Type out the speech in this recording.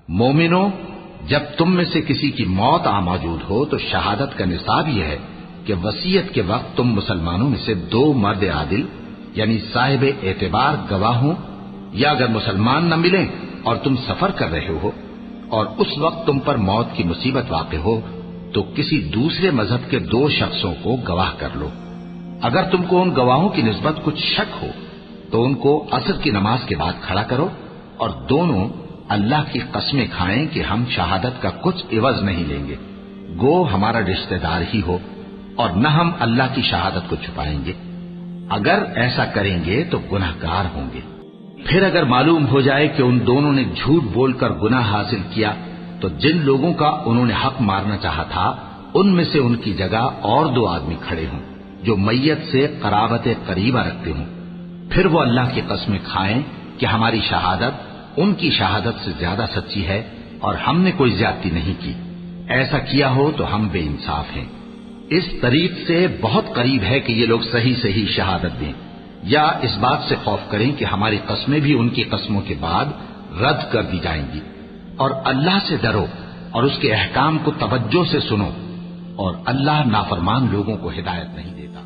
مومنو، جب تم میں سے کسی کی موت موجود ہو تو شہادت کا نصاب یہ ہے کہ وصیت کے وقت تم مسلمانوں میں سے 2 مرد عادل یعنی صاحب اعتبار گواہ ہوں، یا اگر مسلمان نہ ملیں اور تم سفر کر رہے ہو اور اس وقت تم پر موت کی مصیبت واقع ہو تو کسی دوسرے مذہب کے 2 شخصوں کو گواہ کر لو۔ اگر تم کو ان گواہوں کی نسبت کچھ شک ہو تو ان کو عصر کی نماز کے بعد کھڑا کرو اور دونوں اللہ کی قسمیں کھائیں کہ ہم شہادت کا کچھ عوض نہیں لیں گے، گو ہمارا رشتہ دار ہی ہو، اور نہ ہم اللہ کی شہادت کو چھپائیں گے۔ اگر ایسا کریں گے تو گناہگار ہوں گے۔ پھر اگر معلوم ہو جائے کہ ان دونوں نے جھوٹ بول کر گناہ حاصل کیا تو جن لوگوں کا انہوں نے حق مارنا چاہا تھا ان میں سے ان کی جگہ اور 2 آدمی کھڑے ہوں جو میت سے قرابت قریبہ رکھتے ہوں، پھر وہ اللہ کی قسمیں کھائیں کہ ہماری شہادت ان کی شہادت سے زیادہ سچی ہے اور ہم نے کوئی زیادتی نہیں کی۔ ایسا کیا ہو تو ہم بے انصاف ہیں۔ اس طریق سے بہت قریب ہے کہ یہ لوگ صحیح شہادت دیں، یا اس بات سے خوف کریں کہ ہماری قسمیں بھی ان کی قسموں کے بعد رد کر دی جائیں گی۔ اور اللہ سے ڈرو اور اس کے احکام کو توجہ سے سنو، اور اللہ نافرمان لوگوں کو ہدایت نہیں دیتا۔